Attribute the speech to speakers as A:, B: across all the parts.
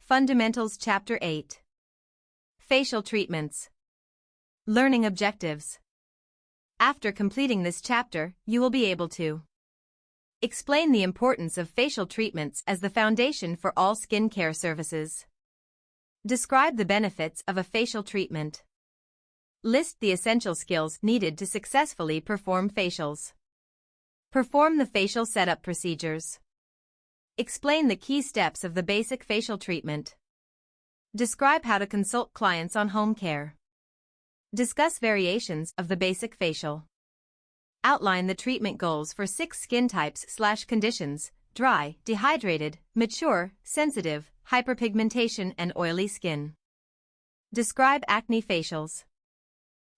A: Fundamentals Chapter 8. Facial Treatments. Learning Objectives. After completing this chapter, you will be able to explain the importance of facial treatments as the foundation for all skincare services. Describe the benefits of a facial treatment. List the essential skills needed to successfully perform facials. Perform the facial setup procedures. Explain the key steps of the basic facial treatment. Describe how to consult clients on home care. Discuss variations of the basic facial. Outline the treatment goals for 6 skin types/conditions: dry, dehydrated, mature, sensitive, hyperpigmentation, and oily skin. Describe acne facials.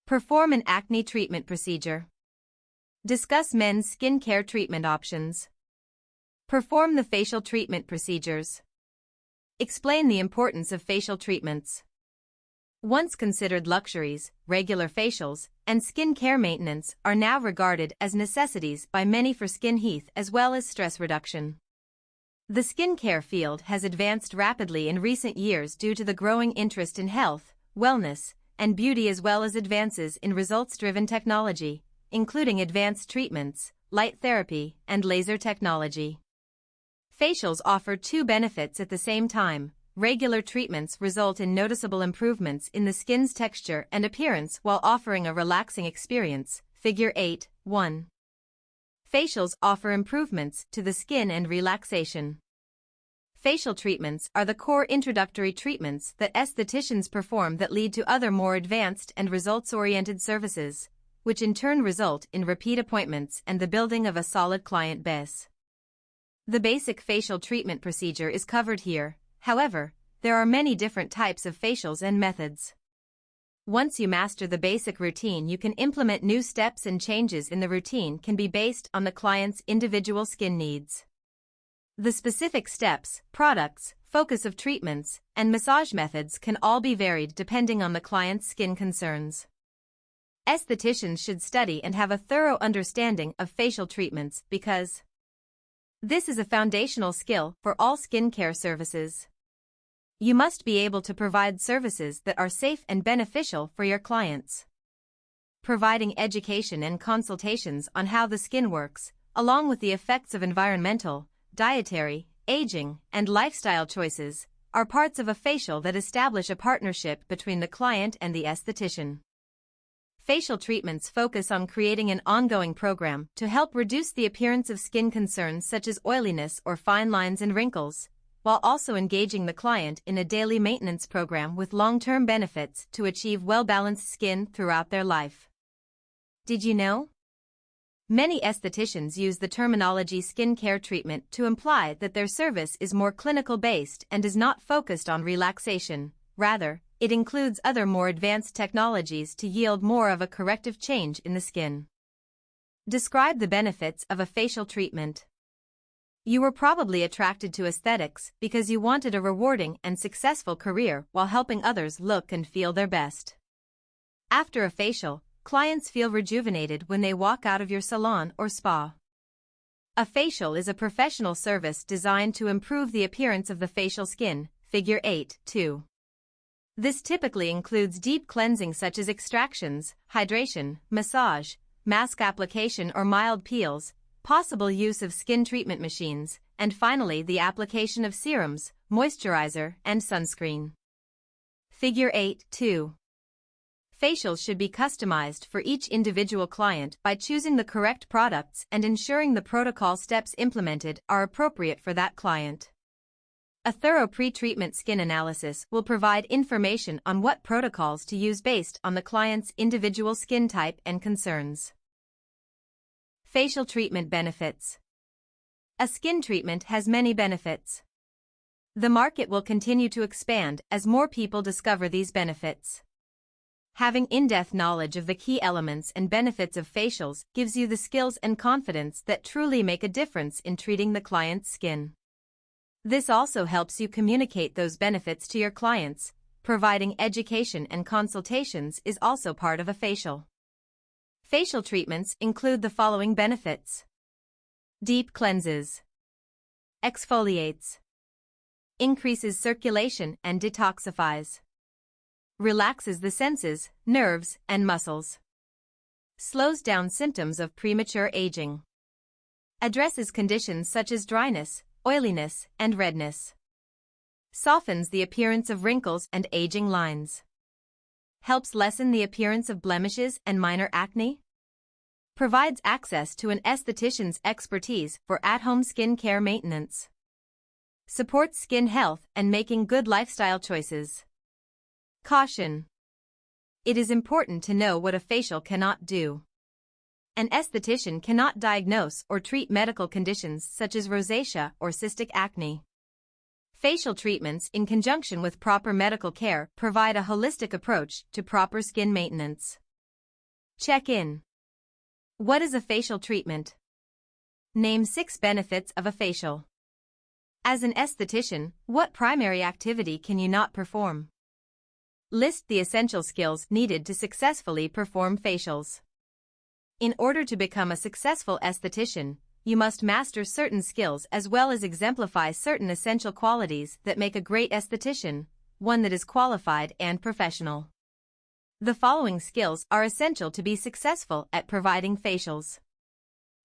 A: Perform an acne treatment procedure. Discuss men's skincare treatment options. Perform the facial treatment procedures. Explain the importance of facial treatments. Once considered luxuries, regular facials and skin care maintenance are now regarded as necessities by many for skin health as well as stress reduction. The skincare field has advanced rapidly in recent years due to the growing interest in health, wellness, and beauty, as well as advances in results-driven technology, including advanced treatments, light therapy, and laser technology. Facials offer 2 benefits at the same time. Regular treatments result in noticeable improvements in the skin's texture and appearance while offering a relaxing experience. Figure 8.1. Facials offer improvements to the skin and relaxation. Facial treatments are the core introductory treatments that estheticians perform that lead to other more advanced and results-oriented services, which in turn result in repeat appointments and the building of a solid client base. The basic facial treatment procedure is covered here. However, there are many different types of facials and methods. Once you master the basic routine, you can implement new steps, and changes in the routine can be based on the client's individual skin needs. The specific steps, products, focus of treatments, and massage methods can all be varied depending on the client's skin concerns. Estheticians should study and have a thorough understanding of facial treatments because this is a foundational skill for all skincare services. You must be able to provide services that are safe and beneficial for your clients. Providing education and consultations on how the skin works, along with the effects of environmental, dietary, aging, and lifestyle choices, are parts of a facial that establish a partnership between the client and the esthetician. Facial treatments focus on creating an ongoing program to help reduce the appearance of skin concerns such as oiliness or fine lines and wrinkles, while also engaging the client in a daily maintenance program with long-term benefits to achieve well-balanced skin throughout their life. Did you know? Many estheticians use the terminology skincare treatment to imply that their service is more clinical-based and is not focused on relaxation. Rather, it includes other more advanced technologies to yield more of a corrective change in the skin. Describe the benefits of a facial treatment. You were probably attracted to aesthetics because you wanted a rewarding and successful career while helping others look and feel their best. After a facial, clients feel rejuvenated when they walk out of your salon or spa. A facial is a professional service designed to improve the appearance of the facial skin. Figure 8.2. This typically includes deep cleansing such as extractions, hydration, massage, mask application or mild peels, possible use of skin treatment machines, and finally the application of serums, moisturizer, and sunscreen. Figure 8.2. Facials should be customized for each individual client by choosing the correct products and ensuring the protocol steps implemented are appropriate for that client. A thorough pre-treatment skin analysis will provide information on what protocols to use based on the client's individual skin type and concerns. Facial treatment benefits. A skin treatment has many benefits. The market will continue to expand as more people discover these benefits. Having in-depth knowledge of the key elements and benefits of facials gives you the skills and confidence that truly make a difference in treating the client's skin. This also helps you communicate those benefits to your clients. Providing education and consultations is also part of a facial. Facial treatments include the following benefits: deep cleanses, exfoliates, increases circulation and detoxifies. Relaxes the senses, nerves, and muscles. Slows down symptoms of premature aging. Addresses conditions such as dryness, oiliness, and redness. Softens the appearance of wrinkles and aging lines. Helps lessen the appearance of blemishes and minor acne. Provides access to an esthetician's expertise for at-home skin care maintenance. Supports skin health and making good lifestyle choices. Caution. It is important to know what a facial cannot do. An esthetician cannot diagnose or treat medical conditions such as rosacea or cystic acne. Facial treatments in conjunction with proper medical care provide a holistic approach to proper skin maintenance. Check-in. What is a facial treatment? Name 6 benefits of a facial. As an esthetician, what primary activity can you not perform? List the essential skills needed to successfully perform facials. In order to become a successful esthetician, you must master certain skills as well as exemplify certain essential qualities that make a great esthetician, one that is qualified and professional. The following skills are essential to be successful at providing facials.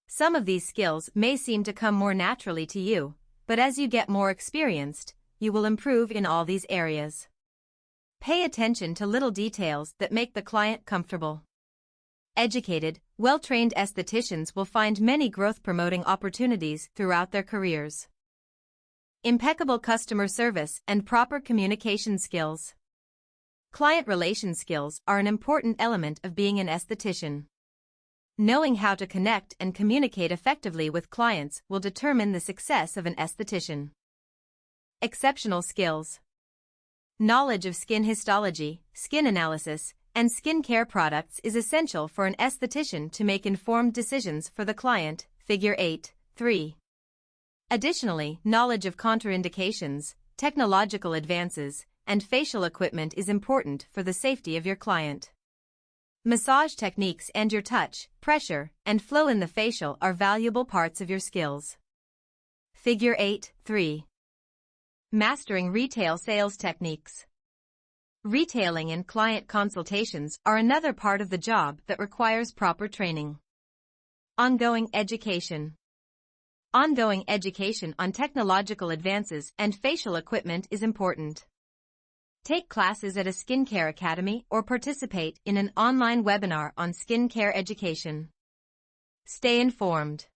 A: Some of these skills may seem to come more naturally to you, but as you get more experienced, you will improve in all these areas. Pay attention to little details that make the client comfortable. Educated, well-trained estheticians will find many growth-promoting opportunities throughout their careers. Impeccable customer service and proper communication skills. Client relation skills are an important element of being an esthetician. Knowing how to connect and communicate effectively with clients will determine the success of an esthetician. Exceptional skills. Knowledge of skin histology, skin analysis, and skincare products is essential for an esthetician to make informed decisions for the client. Figure 8.3. Additionally, knowledge of contraindications, technological advances, and facial equipment is important for the safety of your client. Massage techniques and your touch, pressure, and flow in the facial are valuable parts of your skills. Figure 8.3. Mastering retail sales techniques. Retailing and client consultations are another part of the job that requires proper training. Ongoing education. Ongoing education on technological advances and facial equipment is important. Take classes at a skincare academy or participate in an online webinar on skincare education. Stay informed.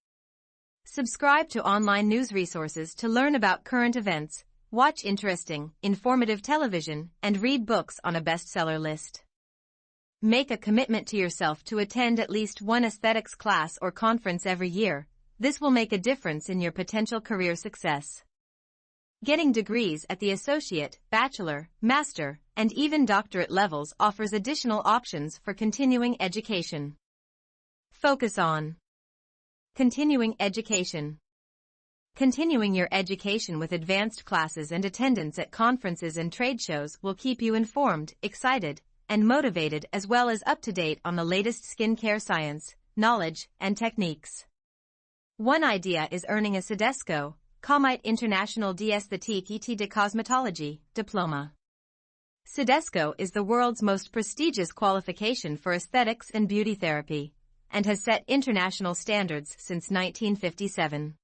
A: Subscribe to online news resources to learn about current events, watch interesting, informative television, and read books on a bestseller list. Make a commitment to yourself to attend at least one aesthetics class or conference every year. This will make a difference in your potential career success. Getting degrees at the associate, bachelor, master, and even doctorate levels offers additional options for continuing education. Focus on continuing education. Continuing your education with advanced classes and attendance at conferences and trade shows will keep you informed, excited, and motivated as well as up to date on the latest skincare science, knowledge, and techniques. One idea is earning a CEDESCO, Comite International d'Esthétique et de Cosmetology, diploma. CEDESCO is the world's most prestigious qualification for aesthetics and beauty therapy, and has set international standards since 1957.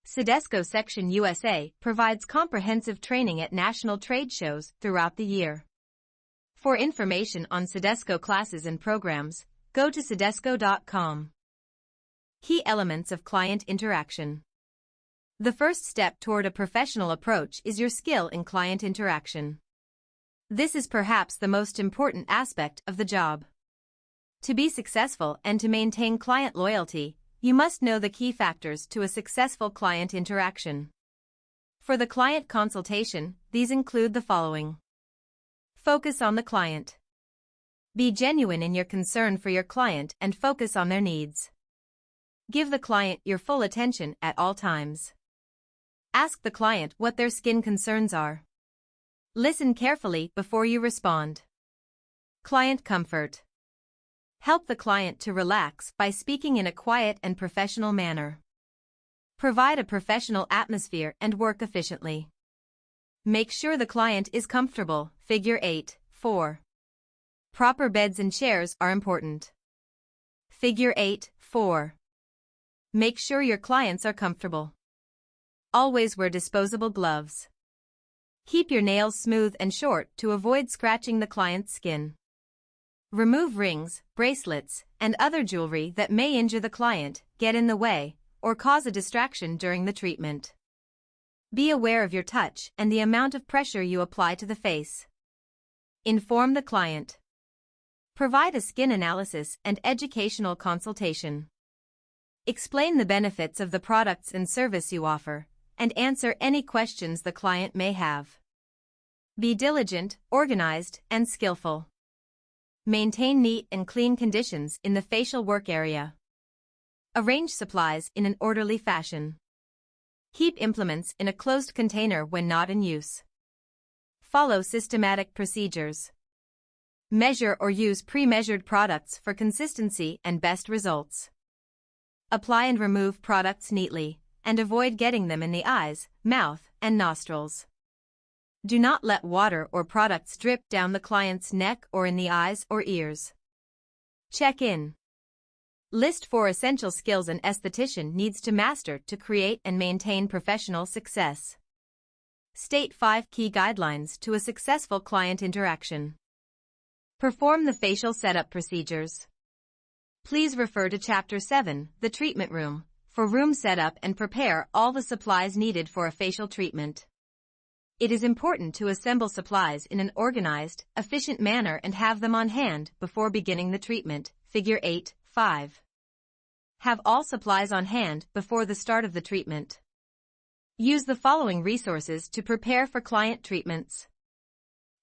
A: CEDESCO Section USA provides comprehensive training at national trade shows throughout the year. For information on CEDESCO classes and programs, go to cedesco.com. Key elements of client interaction. The first step toward a professional approach is your skill in client interaction. This is perhaps the most important aspect of the job. To be successful and to maintain client loyalty, you must know the key factors to a successful client interaction. For the client consultation, these include the following. Focus on the client. Be genuine in your concern for your client and focus on their needs. Give the client your full attention at all times. Ask the client what their skin concerns are. Listen carefully before you respond. Client comfort. Help the client to relax by speaking in a quiet and professional manner. Provide a professional atmosphere and work efficiently. Make sure the client is comfortable. Figure 8. 4. Proper beds and chairs are important. Figure 8. 4. Make sure your clients are comfortable. Always wear disposable gloves. Keep your nails smooth and short to avoid scratching the client's skin. Remove rings, bracelets, and other jewelry that may injure the client, get in the way, or cause a distraction during the treatment. Be aware of your touch and the amount of pressure you apply to the face. Inform the client. Provide a skin analysis and educational consultation. Explain the benefits of the products and service you offer, and answer any questions the client may have. Be diligent, organized, and skillful. Maintain neat and clean conditions in the facial work area. Arrange supplies in an orderly fashion. Keep implements in a closed container when not in use. Follow systematic procedures. Measure or use pre-measured products for consistency and best results. Apply and remove products neatly, and avoid getting them in the eyes, mouth, and nostrils. Do not let water or products drip down the client's neck or in the eyes or ears. Check in. List 4 essential skills an esthetician needs to master to create and maintain professional success. State 5 key guidelines to a successful client interaction. Perform the facial setup procedures. Please refer to Chapter 7, The Treatment Room, for room setup and prepare all the supplies needed for a facial treatment. It is important to assemble supplies in an organized, efficient manner and have them on hand before beginning the treatment. Figure 8. 5. Have all supplies on hand before the start of the treatment. Use the following resources to prepare for client treatments.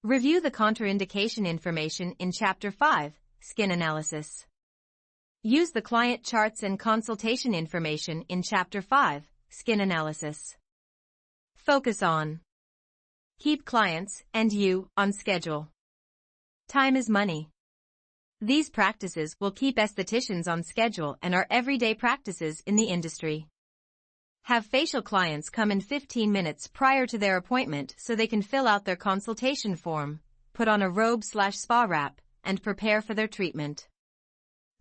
A: Review the contraindication information in Chapter 5, Skin Analysis. Use the client charts and consultation information in Chapter 5, Skin Analysis. Focus on. Keep clients and you on schedule. Time is money. These practices will keep estheticians on schedule and are everyday practices in the industry. Have facial clients come in 15 minutes prior to their appointment so they can fill out their consultation form, put on a robe/spa wrap, and prepare for their treatment.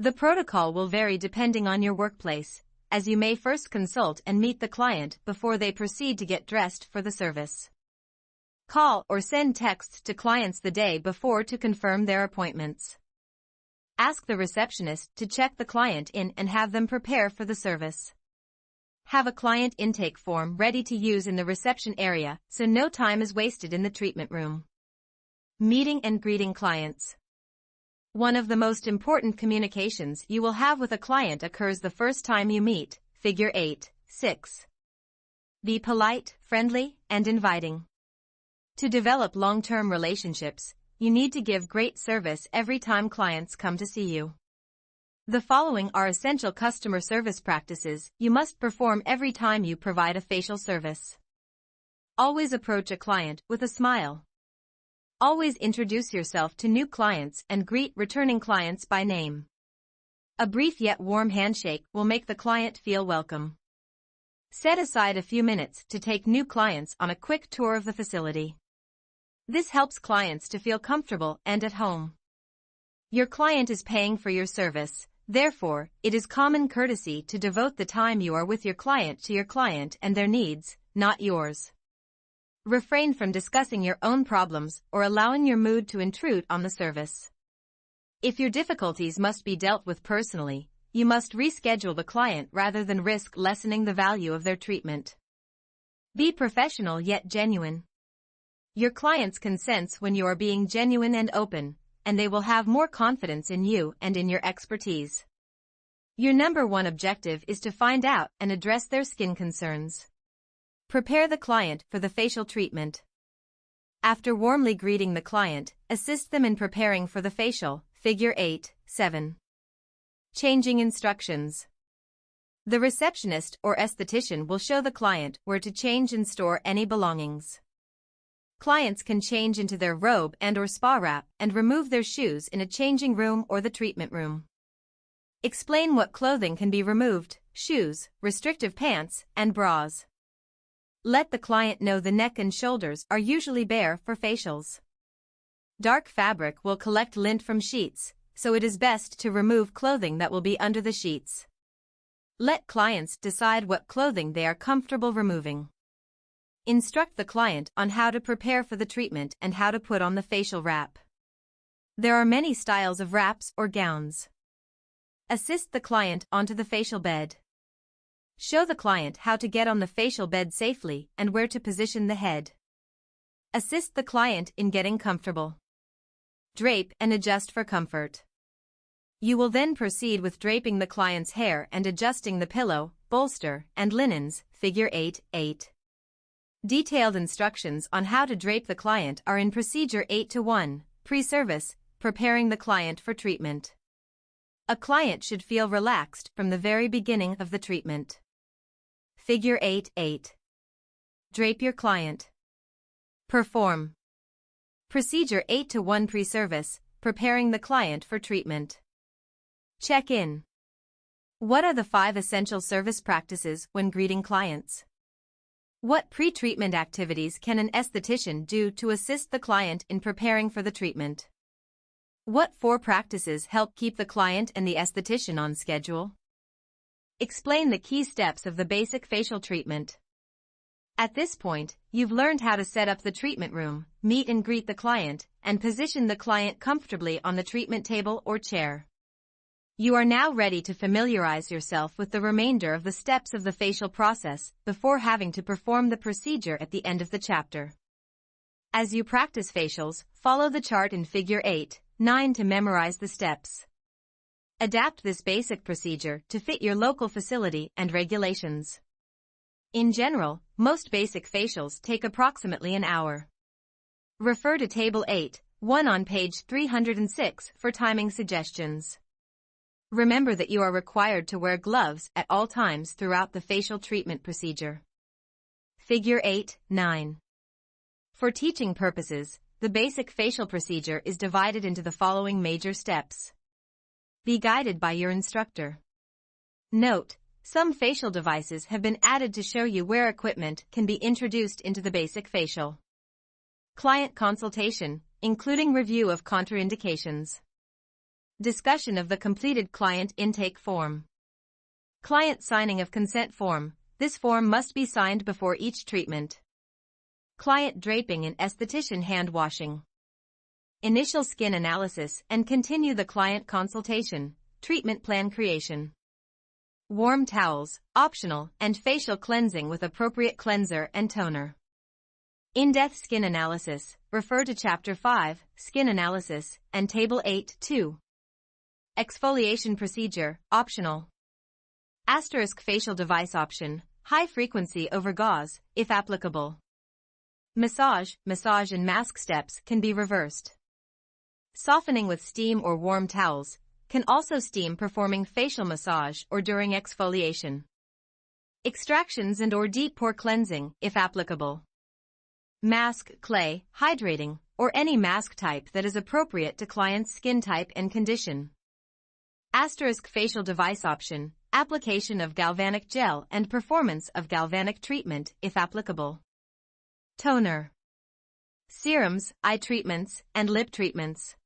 A: The protocol will vary depending on your workplace, as you may first consult and meet the client before they proceed to get dressed for the service. Call or send texts to clients the day before to confirm their appointments. Ask the receptionist to check the client in and have them prepare for the service. Have a client intake form ready to use in the reception area so no time is wasted in the treatment room. Meeting and greeting clients. One of the most important communications you will have with a client occurs the first time you meet. Figure 8. 6. Be polite, friendly, and inviting. To develop long-term relationships, you need to give great service every time clients come to see you. The following are essential customer service practices you must perform every time you provide a facial service. Always approach a client with a smile. Always introduce yourself to new clients and greet returning clients by name. A brief yet warm handshake will make the client feel welcome. Set aside a few minutes to take new clients on a quick tour of the facility. This helps clients to feel comfortable and at home. Your client is paying for your service, therefore, it is common courtesy to devote the time you are with your client to your client and their needs, not yours. Refrain from discussing your own problems or allowing your mood to intrude on the service. If your difficulties must be dealt with personally, you must reschedule the client rather than risk lessening the value of their treatment. Be professional yet genuine. Your clients can sense when you are being genuine and open, and they will have more confidence in you and in your expertise. Your number one objective is to find out and address their skin concerns. Prepare the client for the facial treatment. After warmly greeting the client, assist them in preparing for the facial. Figure 8. 7. Changing instructions. The receptionist or esthetician will show the client where to change and store any belongings. Clients can change into their robe and/or spa wrap and remove their shoes in a changing room or the treatment room. Explain what clothing can be removed: shoes, restrictive pants, and bras. Let the client know the neck and shoulders are usually bare for facials. Dark fabric will collect lint from sheets, so it is best to remove clothing that will be under the sheets. Let clients decide what clothing they are comfortable removing. Instruct the client on how to prepare for the treatment and how to put on the facial wrap. There are many styles of wraps or gowns. Assist the client onto the facial bed. Show the client how to get on the facial bed safely and where to position the head. Assist the client in getting comfortable. Drape and adjust for comfort. You will then proceed with draping the client's hair and adjusting the pillow, bolster, and linens, figure 8.8. Detailed instructions on how to drape the client are in Procedure 8-1, Pre-Service, Preparing the Client for Treatment. A client should feel relaxed from the very beginning of the treatment. Figure 8.8. Drape your client. Perform. Procedure 8-1 Pre-Service, Preparing the Client for Treatment. Check-in. What are the 5 essential service practices when greeting clients? What pre-treatment activities can an esthetician do to assist the client in preparing for the treatment? What 4 practices help keep the client and the esthetician on schedule? Explain the key steps of the basic facial treatment. At this point, you've learned how to set up the treatment room, meet and greet the client, and position the client comfortably on the treatment table or chair. You are now ready to familiarize yourself with the remainder of the steps of the facial process before having to perform the procedure at the end of the chapter. As you practice facials, follow the chart in Figure 8.9 to memorize the steps. Adapt this basic procedure to fit your local facility and regulations. In general, most basic facials take approximately an hour. Refer to Table 8.1 on page 306 for timing suggestions. Remember that you are required to wear gloves at all times throughout the facial treatment procedure. Figure 8.9. For teaching purposes, the basic facial procedure is divided into the following major steps. Be guided by your instructor. Note, some facial devices have been added to show you where equipment can be introduced into the basic facial. Client consultation, including review of contraindications. Discussion of the completed client intake form. Client signing of consent form. This form must be signed before each treatment. Client draping and esthetician hand washing. Initial skin analysis and continue the client consultation. Treatment plan creation. Warm towels, optional, and facial cleansing with appropriate cleanser and toner. In-depth skin analysis. Refer to Chapter 5, Skin Analysis, and Table 8.2. Exfoliation procedure, optional. Asterisk facial device option, high frequency over gauze, if applicable. Massage and mask steps can be reversed. Softening with steam or warm towels, can also steam performing facial massage or during exfoliation. Extractions and/or deep pore cleansing, if applicable. Mask, clay, hydrating, or any mask type that is appropriate to client's skin type and condition. Asterisk facial device option, application of galvanic gel and performance of galvanic treatment, if applicable. Toner. Serums, eye treatments, and lip treatments.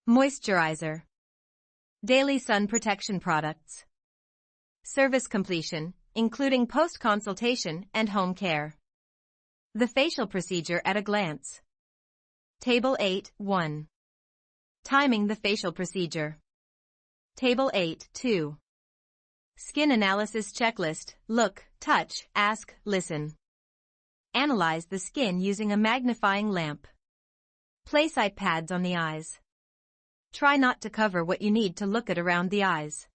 A: Moisturizer. Daily sun protection products. Service completion, including post-consultation and home care. The facial procedure at a glance. Table 8.1. Timing the facial procedure. Table 8.2. Skin analysis checklist, look, touch, ask, listen. Analyze the skin using a magnifying lamp. Place eye pads on the eyes. Try not to cover what you need to look at around the eyes.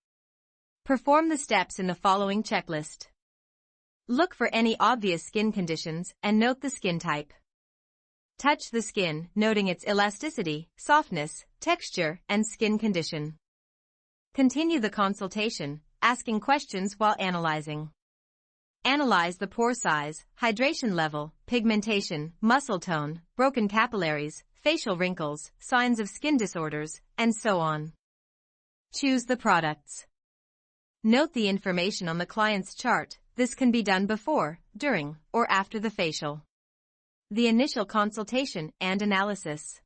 A: Perform the steps in the following checklist. Look for any obvious skin conditions and note the skin type. Touch the skin, noting its elasticity, softness, texture, and skin condition. Continue the consultation, asking questions while analyzing. Analyze the pore size, hydration level, pigmentation, muscle tone, broken capillaries, facial wrinkles, signs of skin disorders, and so on. Choose the products. Note the information on the client's chart, This can be done before, during, or after the facial. The initial consultation and analysis.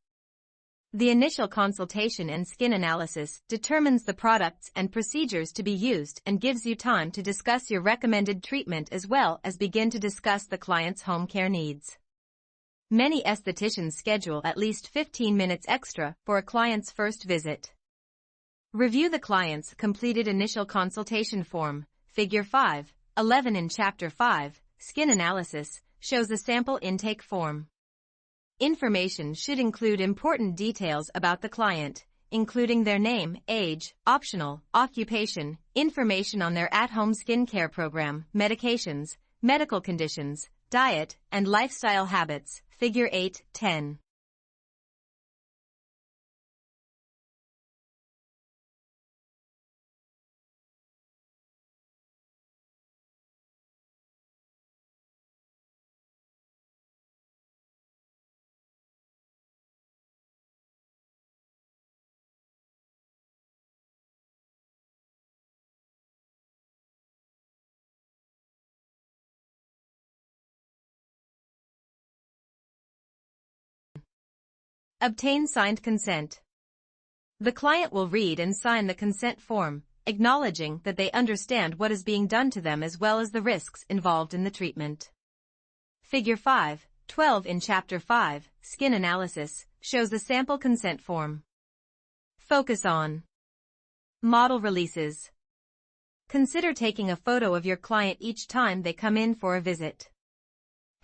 A: The initial consultation and skin analysis determines the products and procedures to be used and gives you time to discuss your recommended treatment as well as begin to discuss the client's home care needs. Many estheticians schedule at least 15 minutes extra for a client's first visit. Review the client's completed initial consultation form. Figure 5.11 in Chapter 5, Skin Analysis, shows a sample intake form. Information should include important details about the client, including their name, age, optional, occupation, information on their at-home skincare program, medications, medical conditions, diet, and lifestyle habits. Figure 8.10. Obtain signed consent. The client will read and sign the consent form, acknowledging that they understand what is being done to them as well as the risks involved in the treatment. Figure 5.12 in Chapter 5, Skin Analysis, shows the sample consent form. Focus on model releases. Consider taking a photo of your client each time they come in for a visit.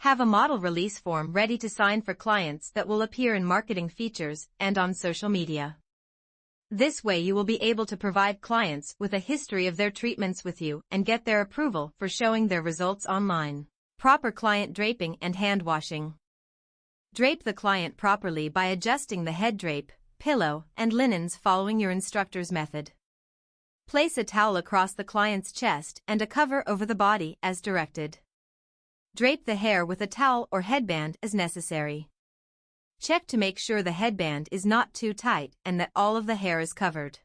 A: Have a model release form ready to sign for clients that will appear in marketing features and on social media. This way you will be able to provide clients with a history of their treatments with you and get their approval for showing their results online. Proper client draping and hand washing. Drape the client properly by adjusting the head drape, pillow, and linens following your instructor's method. Place a towel across the client's chest and a cover over the body as directed. Drape the hair with a towel or headband as necessary. Check to make sure the headband is not too tight and that all of the hair is covered.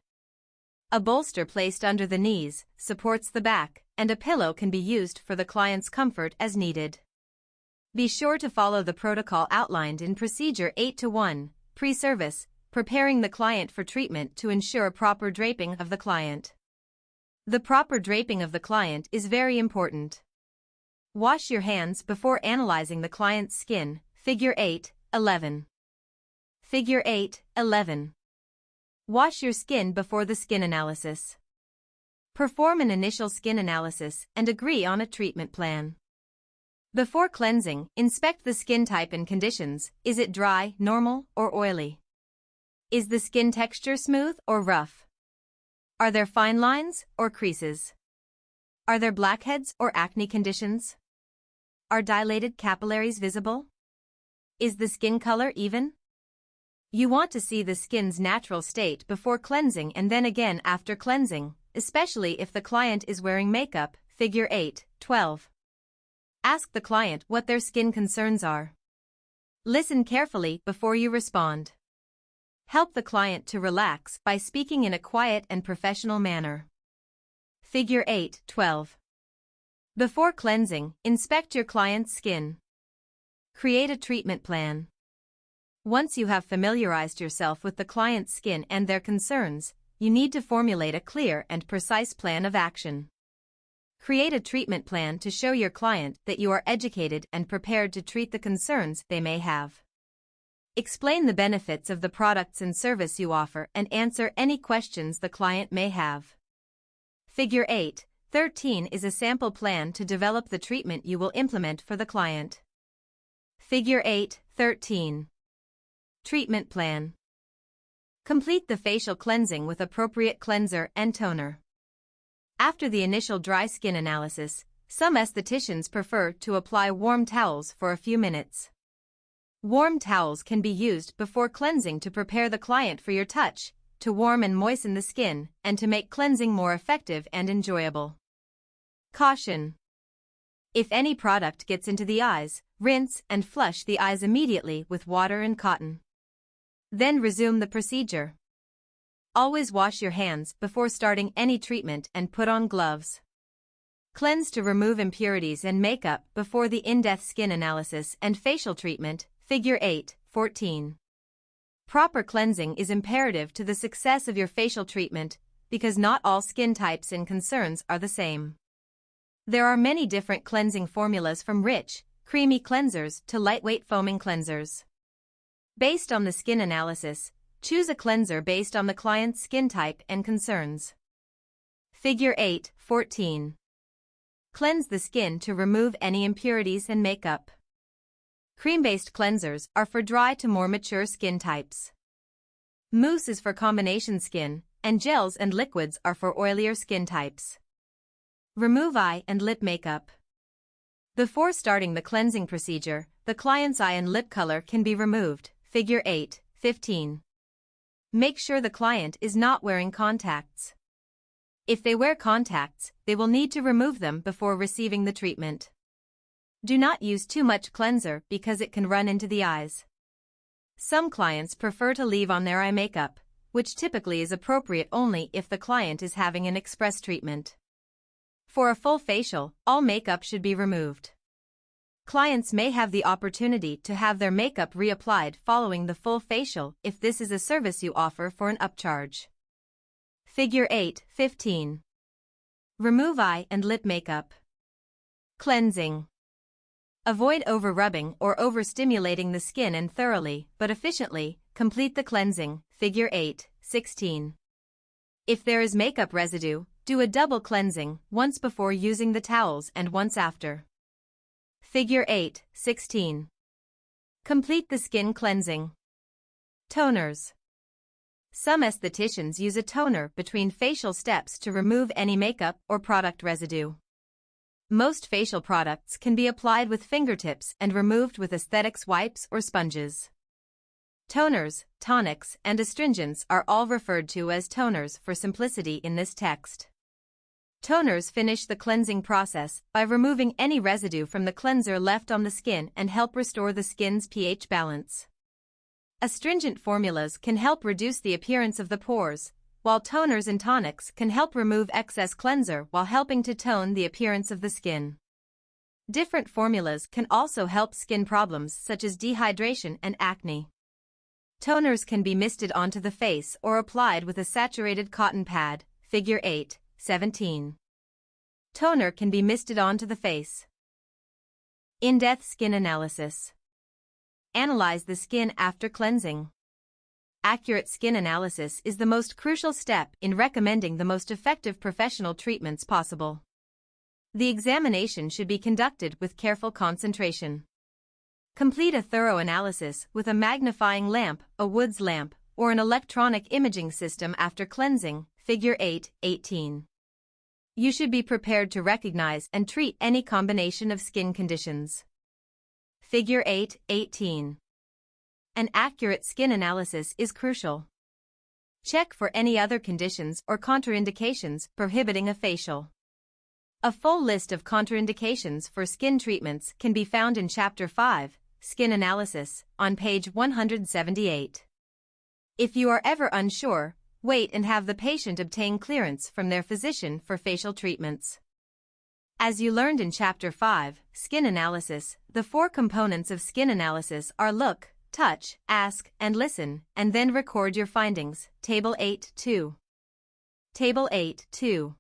A: A bolster placed under the knees supports the back, and a pillow can be used for the client's comfort as needed. Be sure to follow the protocol outlined in Procedure 8.1, Pre-Service, preparing the client for treatment to ensure proper draping of the client. The proper draping of the client is very important. Wash your hands before analyzing the client's skin. Figure 8.11. Figure 8.11. Wash your skin before the skin analysis. Perform an initial skin analysis and agree on a treatment plan. Before cleansing, inspect the skin type and conditions. Is it dry, normal, or oily? Is the skin texture smooth or rough? Are there fine lines or creases? Are there blackheads or acne conditions? Are dilated capillaries visible? Is the skin color even? You want to see the skin's natural state before cleansing and then again after cleansing, especially if the client is wearing makeup. Figure 8.12. Ask the client what their skin concerns are. Listen carefully before you respond. Help the client to relax by speaking in a quiet and professional manner. Figure 8.12. Before cleansing, inspect your client's skin. Create a treatment plan. Once you have familiarized yourself with the client's skin and their concerns, you need to formulate a clear and precise plan of action. Create a treatment plan to show your client that you are educated and prepared to treat the concerns they may have. Explain the benefits of the products and service you offer and answer any questions the client may have. Figure 8.13 is a sample plan to develop the treatment you will implement for the client. Figure 8.13. Treatment plan. Complete the facial cleansing with appropriate cleanser and toner. After the initial dry skin analysis, some estheticians prefer to apply warm towels for a few minutes. Warm towels can be used before cleansing to prepare the client for your touch, to warm and moisten the skin, and to make cleansing more effective and enjoyable. Caution. If any product gets into the eyes, rinse and flush the eyes immediately with water and cotton. Then resume the procedure. Always wash your hands before starting any treatment and put on gloves. Cleanse to remove impurities and makeup before the in-depth skin analysis and facial treatment, Figure 8.14. Proper cleansing is imperative to the success of your facial treatment because not all skin types and concerns are the same. There are many different cleansing formulas from rich, creamy cleansers to lightweight foaming cleansers. Based on the skin analysis, choose a cleanser based on the client's skin type and concerns. Figure 8.14. Cleanse the skin to remove any impurities and makeup. Cream-based cleansers are for dry to more mature skin types. Mousse is for combination skin, and gels and liquids are for oilier skin types. Remove eye and lip makeup. Before starting the cleansing procedure, the client's eye and lip color can be removed, Figure 8.15. Make sure the client is not wearing contacts. If they wear contacts, they will need to remove them before receiving the treatment. Do not use too much cleanser because it can run into the eyes. Some clients prefer to leave on their eye makeup, which typically is appropriate only if the client is having an express treatment. For a full facial, all makeup should be removed. Clients may have the opportunity to have their makeup reapplied following the full facial if this is a service you offer for an upcharge. Figure 8.15. Remove eye and lip makeup. Cleansing. Avoid over-rubbing or over-stimulating the skin and thoroughly, but efficiently, complete the cleansing, Figure 8.16. If there is makeup residue, do a double cleansing, once before using the towels and once after. Figure 8.16. Complete the skin cleansing. Toners. Some estheticians use a toner between facial steps to remove any makeup or product residue. Most facial products can be applied with fingertips and removed with aesthetics wipes or sponges. Toners, tonics, and astringents are all referred to as toners for simplicity in this text. Toners finish the cleansing process by removing any residue from the cleanser left on the skin and help restore the skin's pH balance. Astringent formulas can help reduce the appearance of the pores, while toners and tonics can help remove excess cleanser while helping to tone the appearance of the skin. Different formulas can also help skin problems such as dehydration and acne. Toners can be misted onto the face or applied with a saturated cotton pad, Figure 8.17. Toner can be misted onto the face. In-depth skin analysis. Analyze the skin after cleansing. Accurate skin analysis is the most crucial step in recommending the most effective professional treatments possible. The examination should be conducted with careful concentration. Complete a thorough analysis with a magnifying lamp, a Woods lamp, or an electronic imaging system after cleansing, Figure 8.18. You should be prepared to recognize and treat any combination of skin conditions. Figure 8.18. An accurate skin analysis is crucial. Check for any other conditions or contraindications prohibiting a facial. A full list of contraindications for skin treatments can be found in Chapter 5, Skin Analysis, on page 178. If you are ever unsure, wait and have the patient obtain clearance from their physician for facial treatments. As you learned in Chapter 5, Skin Analysis, the 4 components of skin analysis are look, touch, ask, and listen, and then record your findings, Table 8.2. Table 8.2.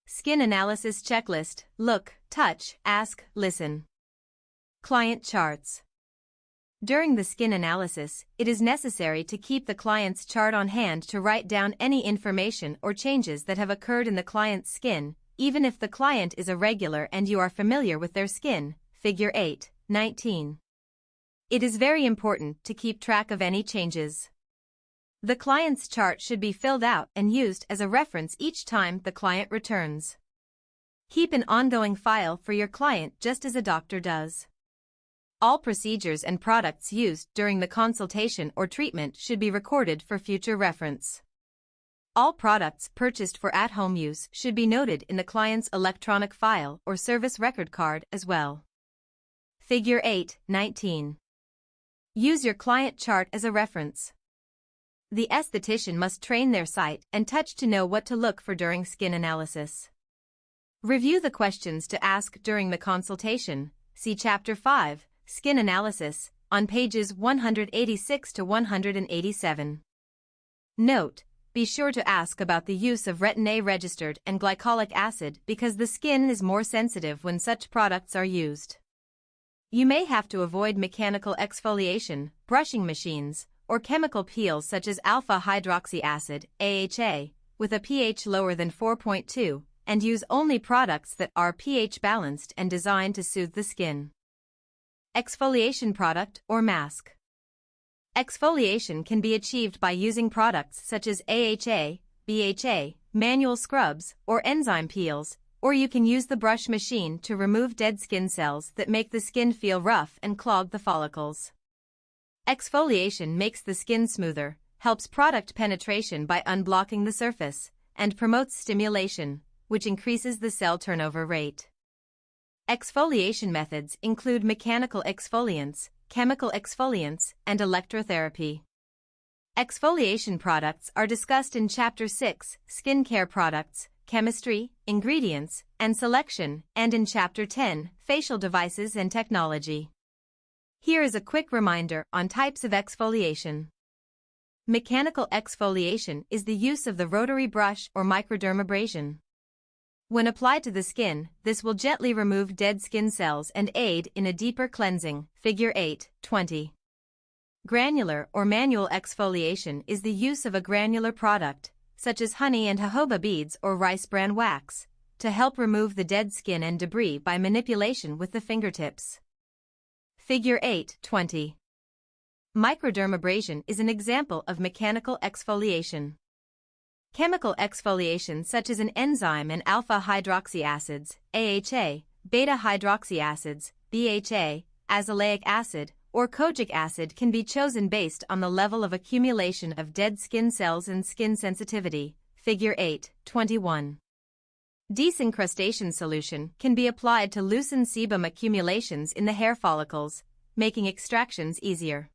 A: Skin Analysis Checklist, Look, Touch, Ask, Listen. Client Charts. During the skin analysis, it is necessary to keep the client's chart on hand to write down any information or changes that have occurred in the client's skin, even if the client is a regular and you are familiar with their skin, Figure 8.19. It is very important to keep track of any changes. The client's chart should be filled out and used as a reference each time the client returns. Keep an ongoing file for your client just as a doctor does. All procedures and products used during the consultation or treatment should be recorded for future reference. All products purchased for at-home use should be noted in the client's electronic file or service record card as well. Figure 8.19. Use your client chart as a reference. The esthetician must train their sight and touch to know what to look for during skin analysis. Review the questions to ask during the consultation. See Chapter 5, Skin Analysis, on pages 186 to 187. Note: be sure to ask about the use of retin-A-registered and glycolic acid because the skin is more sensitive when such products are used. You may have to avoid mechanical exfoliation, brushing machines, or chemical peels such as alpha-hydroxy acid, AHA, with a pH lower than 4.2, and use only products that are pH balanced and designed to soothe the skin. Exfoliation product or mask. Exfoliation can be achieved by using products such as AHA, BHA, manual scrubs, or enzyme peels, or you can use the brush machine to remove dead skin cells that make the skin feel rough and clog the follicles. Exfoliation makes the skin smoother, helps product penetration by unblocking the surface, and promotes stimulation, which increases the cell turnover rate. Exfoliation methods include mechanical exfoliants, chemical exfoliants, and electrotherapy. Exfoliation products are discussed in Chapter 6, Skincare Products, Chemistry, Ingredients, and Selection, and in Chapter 10, Facial Devices and Technology. Here is a quick reminder on types of exfoliation. Mechanical exfoliation is the use of the rotary brush or microdermabrasion. When applied to the skin, this will gently remove dead skin cells and aid in a deeper cleansing. Figure 8.20. Granular or manual exfoliation is the use of a granular product, such as honey and jojoba beads or rice bran wax, to help remove the dead skin and debris by manipulation with the fingertips. Figure 8.20. Microdermabrasion is an example of mechanical exfoliation. Chemical exfoliation such as an enzyme and alpha-hydroxy acids, AHA, beta-hydroxy acids, BHA, azelaic acid, or kojic acid can be chosen based on the level of accumulation of dead skin cells and skin sensitivity. Figure 8.21. Desincrustation solution can be applied to loosen sebum accumulations in the hair follicles, making extractions easier.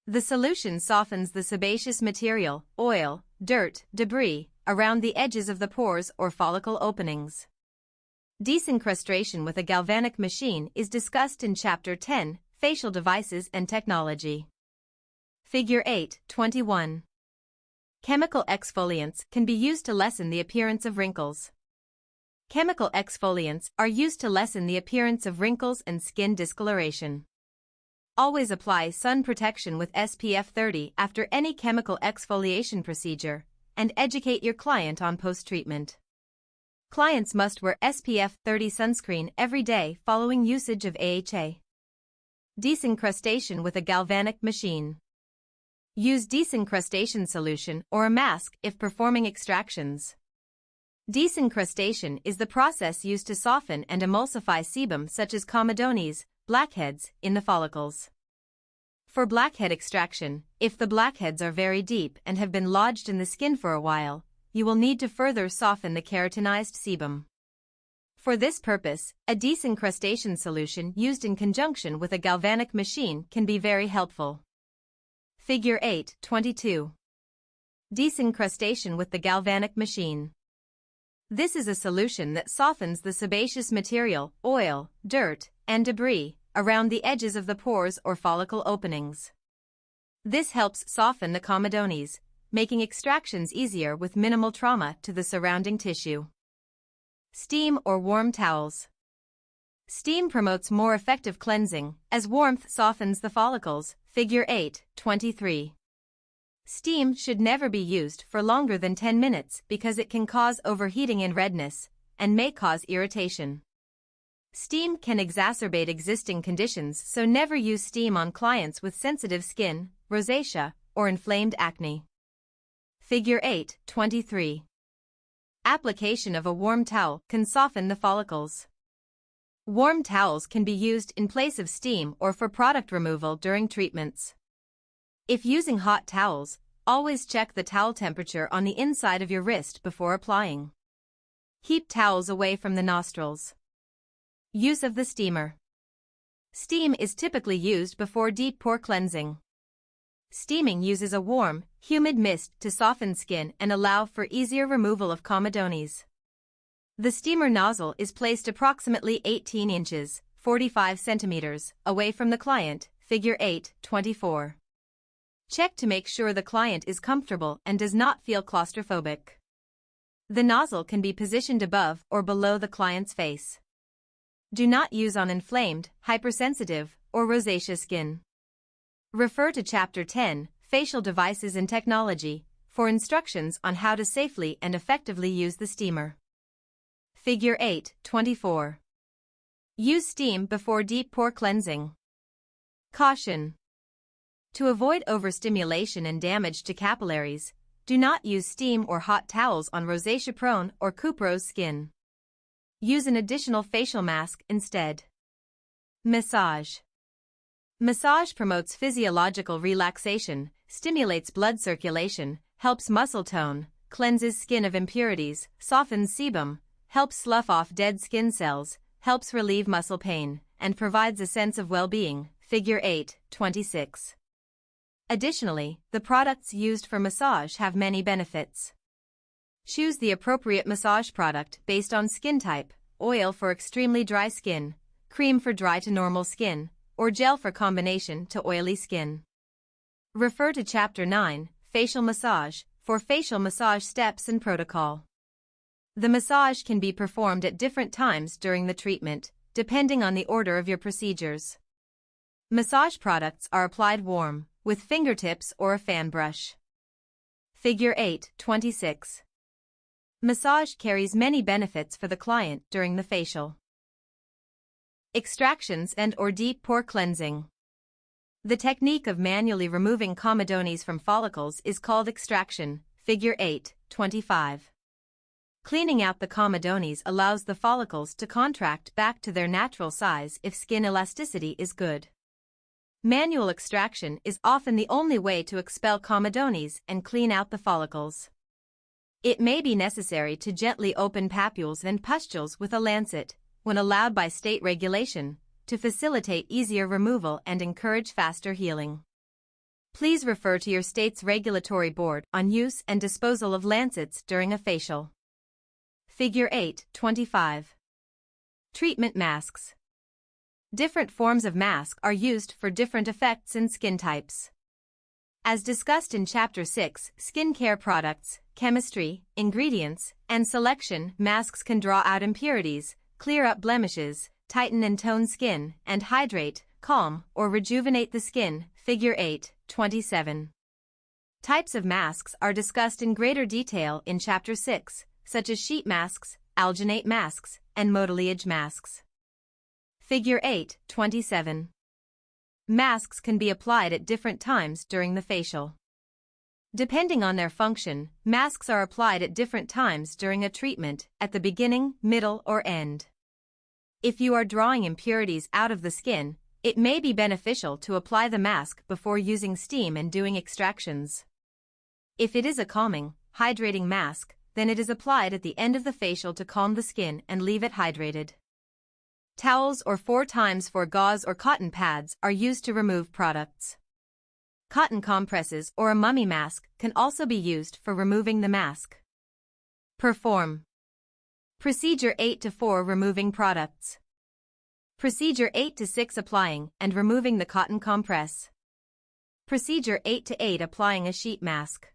A: The solution softens the sebaceous material, oil, dirt, debris, around the edges of the pores or follicle openings. Desincrustation with a galvanic machine is discussed in Chapter 10, Facial Devices and Technology. Figure 8.21. Chemical exfoliants can be used to lessen the appearance of wrinkles. Chemical exfoliants are used to lessen the appearance of wrinkles and skin discoloration. Always apply sun protection with SPF 30 after any chemical exfoliation procedure, and educate your client on post-treatment. Clients must wear SPF 30 sunscreen every day following usage of AHA. Desincrustation with a galvanic machine. Use desincrustation solution or a mask if performing extractions. Desincrustation is the process used to soften and emulsify sebum such as comedones, blackheads, in the follicles. For blackhead extraction, if the blackheads are very deep and have been lodged in the skin for a while, you will need to further soften the keratinized sebum. For this purpose, a desincrustation solution used in conjunction with a galvanic machine can be very helpful. Figure 8.22. Desincrustation with the galvanic machine. This is a solution that softens the sebaceous material, oil, dirt, and debris around the edges of the pores or follicle openings. This helps soften the comedones, making extractions easier with minimal trauma to the surrounding tissue. Steam or warm towels. Steam promotes more effective cleansing, as warmth softens the follicles. Figure 8.23. Steam should never be used for longer than 10 minutes because it can cause overheating and redness, and may cause irritation. Steam can exacerbate existing conditions, so never use steam on clients with sensitive skin, rosacea, or inflamed acne. Figure 8.23. Application of a warm towel can soften the follicles. Warm towels can be used in place of steam or for product removal during treatments. If using hot towels, always check the towel temperature on the inside of your wrist before applying. Keep towels away from the nostrils. Use of the steamer. Steam is typically used before deep pore cleansing. Steaming uses a warm, humid mist to soften skin and allow for easier removal of comedones. The steamer nozzle is placed approximately 18 inches, 45 centimeters, away from the client, figure 8.24. Check to make sure the client is comfortable and does not feel claustrophobic. The nozzle can be positioned above or below the client's face. Do not use on inflamed, hypersensitive, or rosacea skin. Refer to Chapter 10, Facial Devices and Technology, for instructions on how to safely and effectively use the steamer. Figure 8.24. Use steam before deep pore cleansing. Caution. To avoid overstimulation and damage to capillaries, do not use steam or hot towels on rosacea-prone or cuprose skin. Use an additional facial mask instead. Massage. Massage promotes physiological relaxation, stimulates blood circulation, helps muscle tone, cleanses skin of impurities, softens sebum, helps slough off dead skin cells, helps relieve muscle pain, and provides a sense of well-being, figure 8.26. Additionally, the products used for massage have many benefits. Choose the appropriate massage product based on skin type: oil for extremely dry skin, cream for dry to normal skin, or gel for combination to oily skin. Refer to Chapter 9, Facial Massage, for facial massage steps and protocol. The massage can be performed at different times during the treatment, depending on the order of your procedures. Massage products are applied warm, with fingertips or a fan brush. Figure 8.26. Massage carries many benefits for the client during the facial. Extractions and/or deep pore cleansing. The technique of manually removing comedones from follicles is called extraction, figure 8.25. Cleaning out the comedones allows the follicles to contract back to their natural size if skin elasticity is good. Manual extraction is often the only way to expel comedones and clean out the follicles. It may be necessary to gently open papules and pustules with a lancet, when allowed by state regulation, to facilitate easier removal and encourage faster healing. Please refer to your state's regulatory board on use and disposal of lancets during a facial. Figure 8.25. Treatment masks. Different forms of mask are used for different effects in skin types. As discussed in Chapter 6, Skincare Products, Chemistry, Ingredients, and Selection, masks can draw out impurities, clear up blemishes, tighten and tone skin, and hydrate, calm, or rejuvenate the skin, figure 8.27. Types of masks are discussed in greater detail in Chapter 6, such as sheet masks, alginate masks, and modeliage masks. Figure 8.27. Masks can be applied at different times during the facial. Depending on their function, masks are applied at different times during a treatment, at the beginning, middle, or end. If you are drawing impurities out of the skin, it may be beneficial to apply the mask before using steam and doing extractions. If it is a calming, hydrating mask, then it is applied at the end of the facial to calm the skin and leave it hydrated. Towels or 4x4 gauze or cotton pads are used to remove products. Cotton compresses or a mummy mask can also be used for removing the mask. Perform. Procedure 8-4 Removing products. Procedure 8-6 Applying and removing the cotton compress. Procedure 8-8 Applying a sheet mask.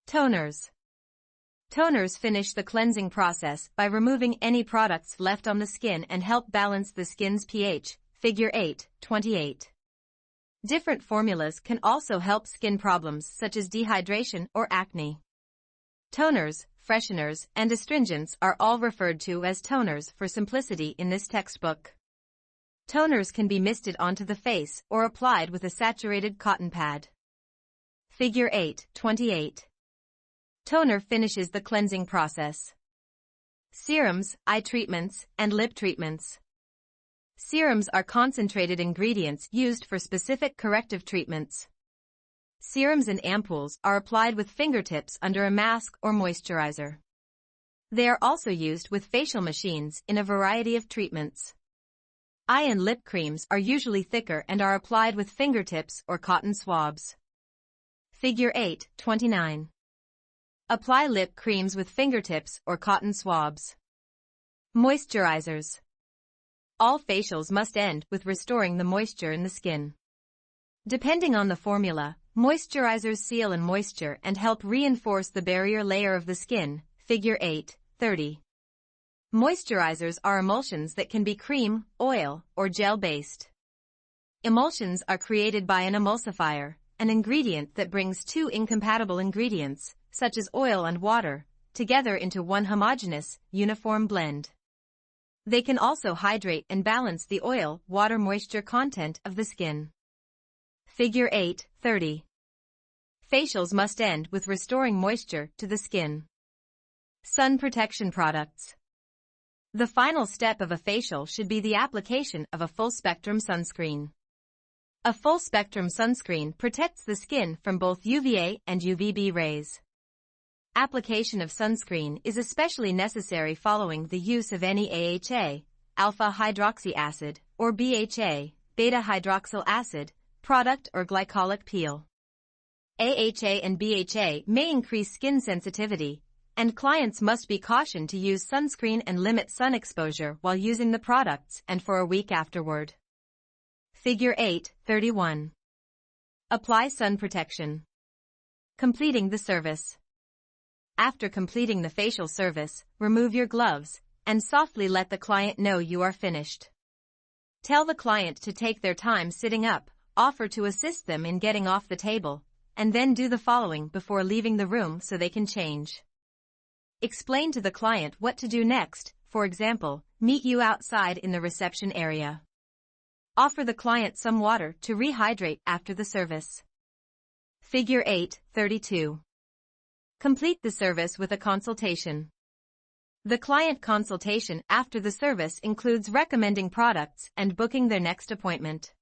A: Toners. Toners finish the cleansing process by removing any products left on the skin and help balance the skin's pH, figure 8.28. Different formulas can also help skin problems such as dehydration or acne. Toners, fresheners, and astringents are all referred to as toners for simplicity in this textbook. Toners can be misted onto the face or applied with a saturated cotton pad. Figure 8.28. Toner finishes the cleansing process. Serums, eye treatments, and lip treatments. Serums are concentrated ingredients used for specific corrective treatments. Serums and ampoules are applied with fingertips under a mask or moisturizer. They are also used with facial machines in a variety of treatments. Eye and lip creams are usually thicker and are applied with fingertips or cotton swabs. Figure 8.29. Apply lip creams with fingertips or cotton swabs. Moisturizers. All facials must end with restoring the moisture in the skin. Depending on the formula, moisturizers seal in moisture and help reinforce the barrier layer of the skin, figure 8:30. Moisturizers are emulsions that can be cream, oil, or gel-based. Emulsions are created by an emulsifier, an ingredient that brings two incompatible ingredients, such as oil and water, together into one homogeneous, uniform blend. They can also hydrate and balance the oil-water moisture content of the skin. Figure 8:30. Facials must end with restoring moisture to the skin. Sun protection products. The final step of a facial should be the application of a full-spectrum sunscreen. A full-spectrum sunscreen protects the skin from both UVA and UVB rays. Application of sunscreen is especially necessary following the use of any AHA, alpha-hydroxy acid, or BHA, beta-hydroxyl acid, product or glycolic peel. AHA and BHA may increase skin sensitivity, and clients must be cautioned to use sunscreen and limit sun exposure while using the products and for a week afterward. Figure 8:31. Apply sun protection. Completing the service. After completing the facial service, remove your gloves and softly let the client know you are finished. Tell the client to take their time sitting up, offer to assist them in getting off the table, and then do the following before leaving the room so they can change. Explain to the client what to do next, for example, meet you outside in the reception area. Offer the client some water to rehydrate after the service. Figure 8:32. Complete the service with a consultation. The client consultation after the service includes recommending products and booking their next appointment.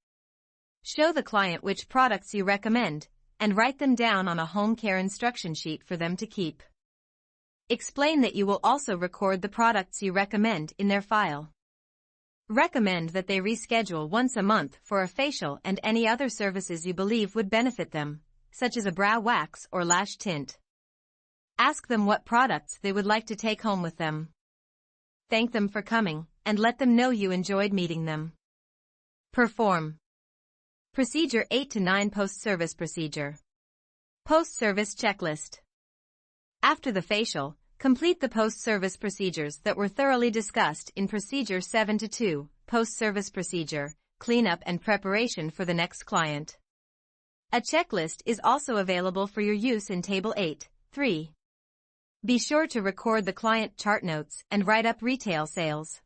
A: Show the client which products you recommend, and write them down on a home care instruction sheet for them to keep. Explain that you will also record the products you recommend in their file. Recommend that they reschedule once a month for a facial and any other services you believe would benefit them, such as a brow wax or lash tint. Ask them what products they would like to take home with them. Thank them for coming, and let them know you enjoyed meeting them. Perform. Procedure 8 to 9 Post-service procedure. Post-service checklist. After the facial, complete the post-service procedures that were thoroughly discussed in Procedure 7 to 2, Post-service procedure, cleanup and preparation for the next client. A checklist is also available for your use in Table 8:3. Be sure to record the client chart notes and write up retail sales.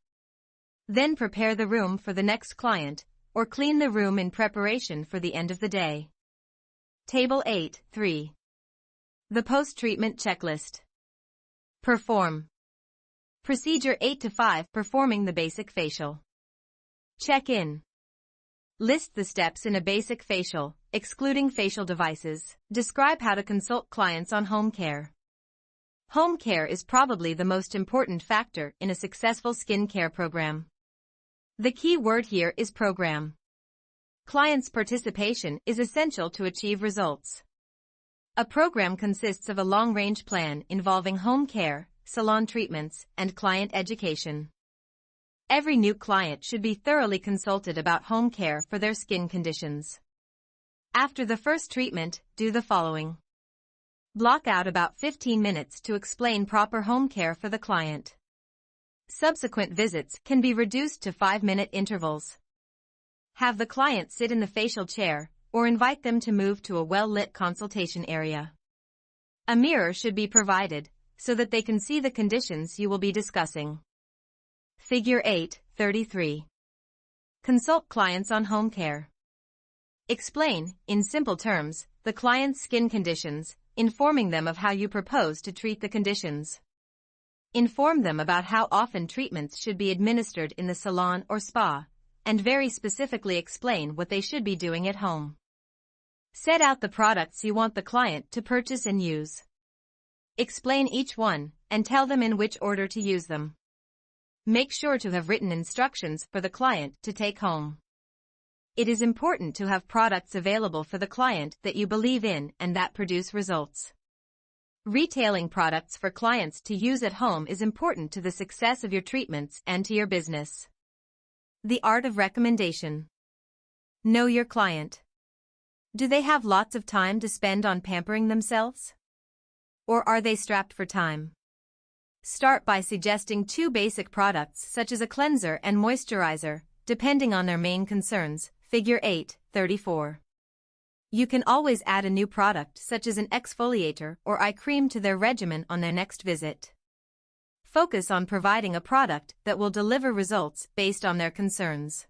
A: Then prepare the room for the next client, or clean the room in preparation for the end of the day. Table 8:3. The post-treatment checklist. Perform. Procedure 8 to 5 Performing the basic facial. Check-in. List the steps in a basic facial, excluding facial devices. Describe how to consult clients on home care. Home care is probably the most important factor in a successful skincare program. The key word here is program. Clients' participation is essential to achieve results. A program consists of a long-range plan involving home care, salon treatments, and client education. Every new client should be thoroughly consulted about home care for their skin conditions. After the first treatment, do the following. Block out about 15 minutes to explain proper home care for the client. Subsequent visits can be reduced to 5-minute intervals. Have the client sit in the facial chair, or invite them to move to a well-lit consultation area. A mirror should be provided, so that they can see the conditions you will be discussing. Figure 8:33. Consult clients on home care. Explain, in simple terms, the client's skin conditions, informing them of how you propose to treat the conditions. Inform them about how often treatments should be administered in the salon or spa, and very specifically explain what they should be doing at home. Set out the products you want the client to purchase and use. Explain each one, and tell them in which order to use them. Make sure to have written instructions for the client to take home. It is important to have products available for the client that you believe in and that produce results. Retailing products for clients to use at home is important to the success of your treatments and to your business. The art of recommendation. Know your client. Do they have lots of time to spend on pampering themselves? Or are they strapped for time? Start by suggesting 2 basic products such as a cleanser and moisturizer, depending on their main concerns, figure 8.34. You can always add a new product such as an exfoliator or eye cream to their regimen on their next visit. Focus on providing a product that will deliver results based on their concerns.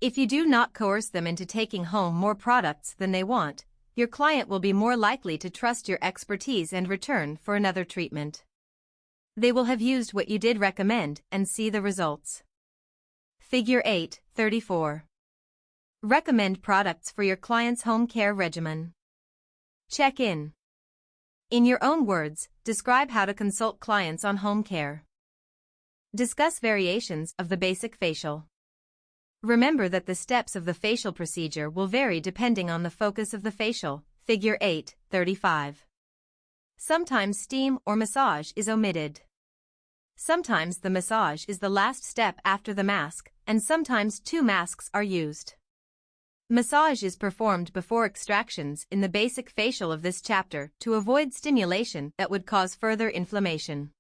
A: If you do not coerce them into taking home more products than they want, your client will be more likely to trust your expertise and return for another treatment. They will have used what you did recommend and see the results. Figure 8.34. Recommend products for your client's home care regimen. Check in. In your own words, describe how to consult clients on home care. Discuss variations of the basic facial. Remember that the steps of the facial procedure will vary depending on the focus of the facial, figure 8.35. Sometimes steam or massage is omitted. Sometimes the massage is the last step after the mask, and sometimes 2 masks are used. Massage is performed before extractions in the basic facial of this chapter to avoid stimulation that would cause further inflammation.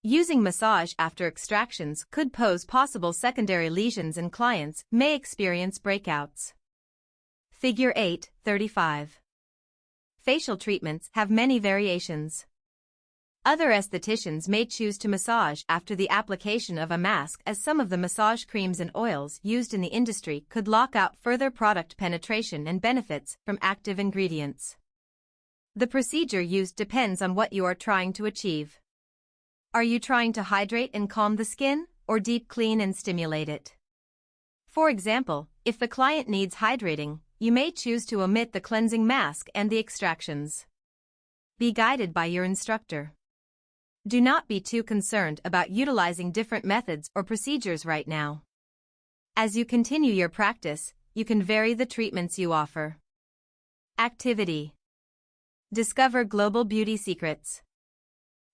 A: Using massage after extractions could pose possible secondary lesions and clients may experience breakouts. Figure 8.35. Facial treatments have many variations. Other estheticians may choose to massage after the application of a mask, as some of the massage creams and oils used in the industry could lock out further product penetration and benefits from active ingredients. The procedure used depends on what you are trying to achieve. Are you trying to hydrate and calm the skin, or deep clean and stimulate it? For example, if the client needs hydrating, you may choose to omit the cleansing mask and the extractions. Be guided by your instructor. Do not be too concerned about utilizing different methods or procedures right now. As you continue your practice, you can vary the treatments you offer. Activity. Discover global beauty secrets.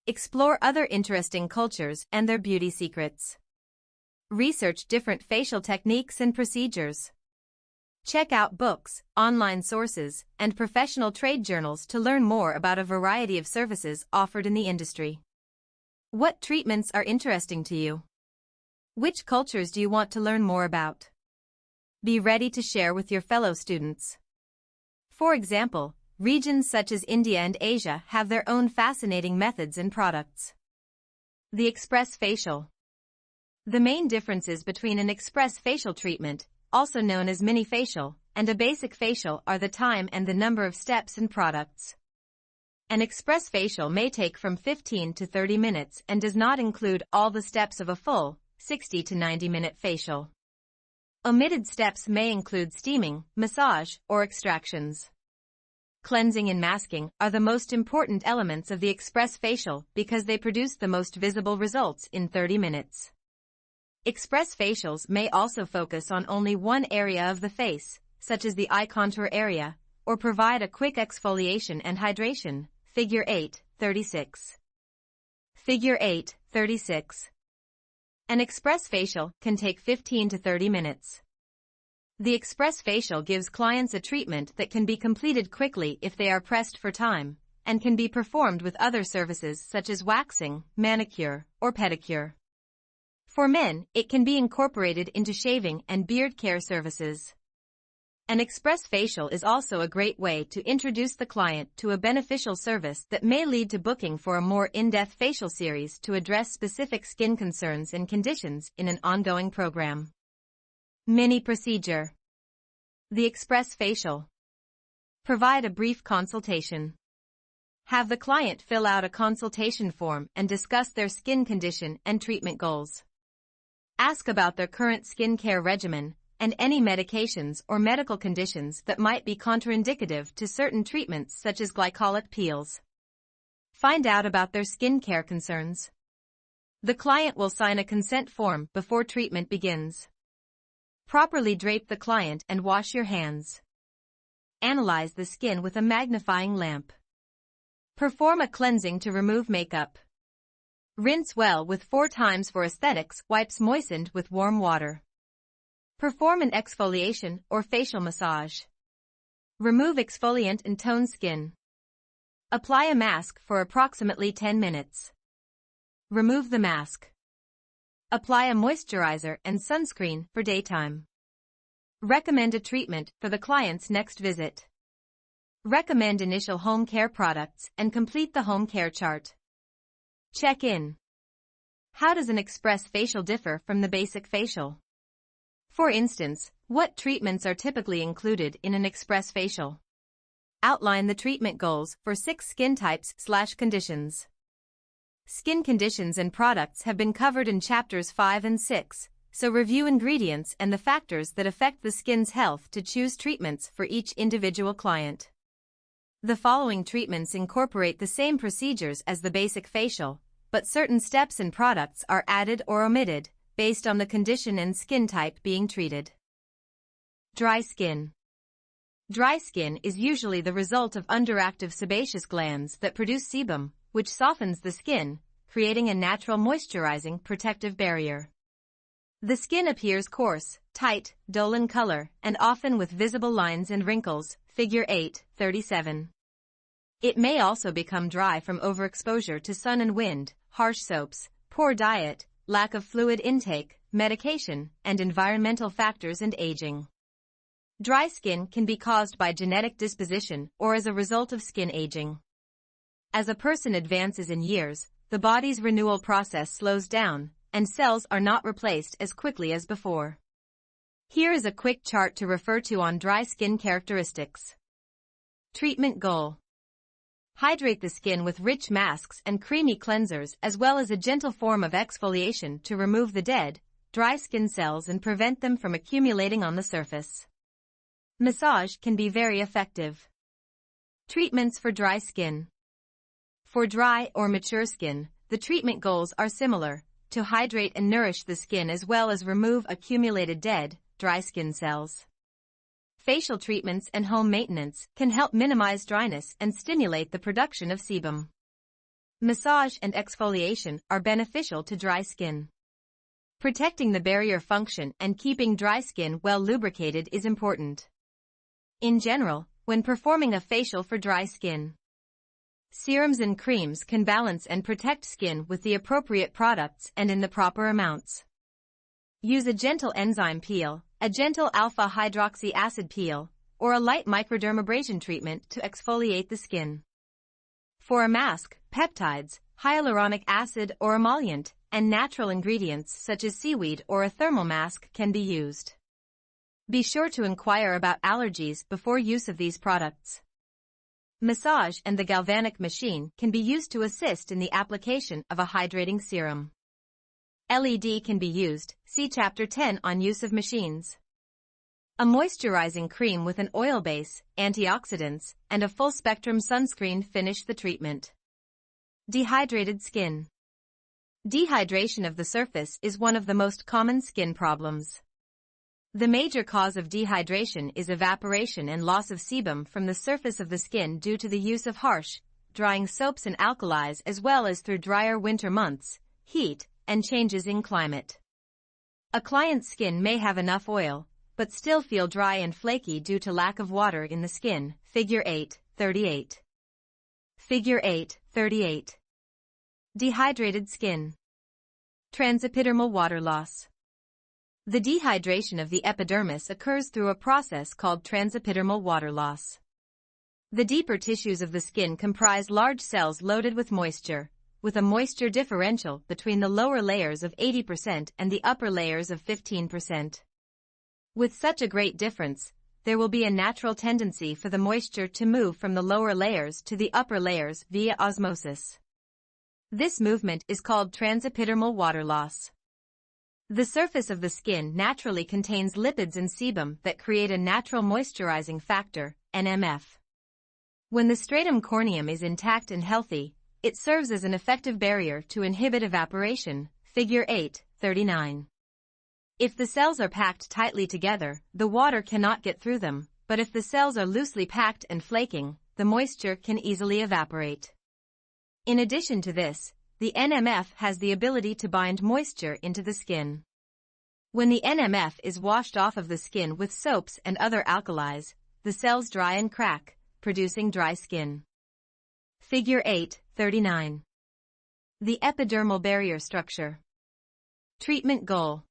A: Explore other interesting cultures and their beauty secrets. Research different facial techniques and procedures. Check out books, online sources, and professional trade journals to learn more about a variety of services offered in the industry. What treatments are interesting to you? Which cultures do you want to learn more about? Be ready to share with your fellow students. For example, regions such as India and Asia have their own fascinating methods and products. The express facial. The main differences between an express facial treatment, also known as mini facial, and a basic facial are the time and the number of steps and products. An express facial may take from 15 to 30 minutes and does not include all the steps of a full, 60 to 90-minute facial. Omitted steps may include steaming, massage, or extractions. Cleansing and masking are the most important elements of the express facial because they produce the most visible results in 30 minutes. Express facials may also focus on only one area of the face, such as the eye contour area, or provide a quick exfoliation and hydration, figure 8.36. Figure 8.36. An express facial can take 15 to 30 minutes. The express facial gives clients a treatment that can be completed quickly if they are pressed for time, and can be performed with other services such as waxing, manicure, or pedicure. For men, it can be incorporated into shaving and beard care services. An express facial is also a great way to introduce the client to a beneficial service that may lead to booking for a more in-depth facial series to address specific skin concerns and conditions in an ongoing program. Mini procedure. The express facial. Provide a brief consultation. Have the client fill out a consultation form and discuss their skin condition and treatment goals. Ask about their current skincare regimen and any medications or medical conditions that might be contraindicative to certain treatments such as glycolic peels. Find out about their skincare concerns. The client will sign a consent form before treatment begins. Properly drape the client and wash your hands. Analyze the skin with a magnifying lamp. Perform a cleansing to remove makeup. Rinse well with 4 times for aesthetics wipes moistened with warm water. Perform an exfoliation or facial massage. Remove exfoliant and tone skin. Apply a mask for approximately 10 minutes. Remove the mask. Apply a moisturizer and sunscreen for daytime. Recommend a treatment for the client's next visit. Recommend initial home care products and complete the home care chart. Check in. How does an express facial differ from the basic facial? For instance, what treatments are typically included in an express facial? Outline the treatment goals for 6 skin types/conditions. Skin conditions and products have been covered in chapters 5 and 6, so review ingredients and the factors that affect the skin's health to choose treatments for each individual client. The following treatments incorporate the same procedures as the basic facial, but certain steps and products are added or omitted based on the condition and skin type being treated. Dry skin. Dry skin is usually the result of underactive sebaceous glands that produce sebum, which softens the skin, creating a natural moisturizing protective barrier. The skin appears coarse, tight, dull in color, and often with visible lines and wrinkles, figure 8:37. It may also become dry from overexposure to sun and wind, harsh soaps, poor diet, lack of fluid intake, medication, and environmental factors and aging. Dry skin can be caused by genetic disposition or as a result of skin aging. As a person advances in years, the body's renewal process slows down, and cells are not replaced as quickly as before. Here is a quick chart to refer to on dry skin characteristics. Treatment goal. Hydrate the skin with rich masks and creamy cleansers as well as a gentle form of exfoliation to remove the dead, dry skin cells and prevent them from accumulating on the surface. Massage can be very effective. Treatments for dry skin. For dry or mature skin, the treatment goals are similar, to hydrate and nourish the skin as well as remove accumulated dead, dry skin cells. Facial treatments and home maintenance can help minimize dryness and stimulate the production of sebum. Massage and exfoliation are beneficial to dry skin. Protecting the barrier function and keeping dry skin well lubricated is important. In general, when performing a facial for dry skin, serums and creams can balance and protect skin with the appropriate products and in the proper amounts. Use a gentle enzyme peel, a gentle alpha hydroxy acid peel, or a light microdermabrasion treatment to exfoliate the skin. For a mask, peptides, hyaluronic acid or emollient, and natural ingredients such as seaweed or a thermal mask can be used. Be sure to inquire about allergies before use of these products. Massage and the galvanic machine can be used to assist in the application of a hydrating serum. LED can be used, see Chapter 10 on use of machines. A moisturizing cream with an oil base, antioxidants, and a full-spectrum sunscreen finish the treatment. Dehydrated skin. Dehydration of the surface is one of the most common skin problems. The major cause of dehydration is evaporation and loss of sebum from the surface of the skin due to the use of harsh, drying soaps and alkalis as well as through drier winter months, heat, and changes in climate. A client's skin may have enough oil, but still feel dry and flaky due to lack of water in the skin, figure 8:38. Figure 8:38. Dehydrated skin. Transepidermal water loss. The dehydration of the epidermis occurs through a process called transepidermal water loss. The deeper tissues of the skin comprise large cells loaded with moisture, with a moisture differential between the lower layers of 80% and the upper layers of 15%. With such a great difference, there will be a natural tendency for the moisture to move from the lower layers to the upper layers via osmosis. This movement is called transepidermal water loss. The surface of the skin naturally contains lipids and sebum that create a natural moisturizing factor, NMF. When the stratum corneum is intact and healthy, it serves as an effective barrier to inhibit evaporation, figure 8:39. If the cells are packed tightly together, the water cannot get through them, but if the cells are loosely packed and flaking, the moisture can easily evaporate. In addition to this, the NMF has the ability to bind moisture into the skin. When the NMF is washed off of the skin with soaps and other alkalis, the cells dry and crack, producing dry skin. Figure 8:39. The epidermal barrier structure. Treatment goal.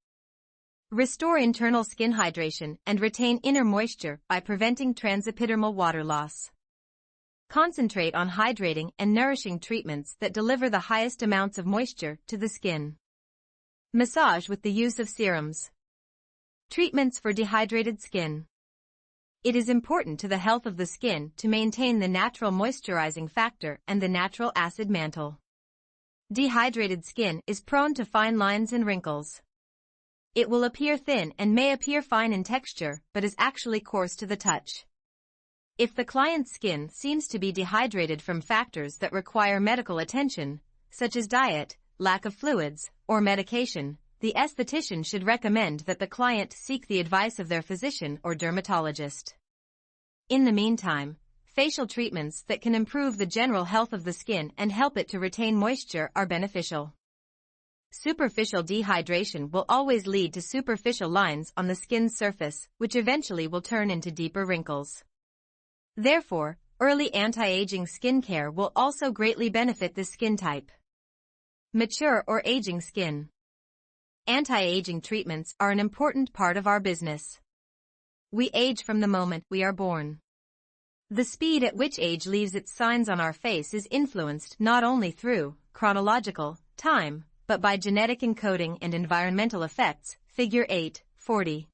A: Restore internal skin hydration and retain inner moisture by preventing transepidermal water loss. Concentrate on hydrating and nourishing treatments that deliver the highest amounts of moisture to the skin. Massage with the use of serums. Treatments for dehydrated skin. It is important to the health of the skin to maintain the natural moisturizing factor and the natural acid mantle. Dehydrated skin is prone to fine lines and wrinkles. It will appear thin and may appear fine in texture, but is actually coarse to the touch. If the client's skin seems to be dehydrated from factors that require medical attention, such as diet, lack of fluids, or medication, the esthetician should recommend that the client seek the advice of their physician or dermatologist. In the meantime, facial treatments that can improve the general health of the skin and help it to retain moisture are beneficial. Superficial dehydration will always lead to superficial lines on the skin's surface, which eventually will turn into deeper wrinkles. Therefore, early anti-aging skincare will also greatly benefit this skin type. Mature or aging skin. Anti-aging treatments are an important part of our business. We age from the moment we are born. The speed at which age leaves its signs on our face is influenced not only through chronological time, but by genetic encoding and environmental effects. Figure 8:40.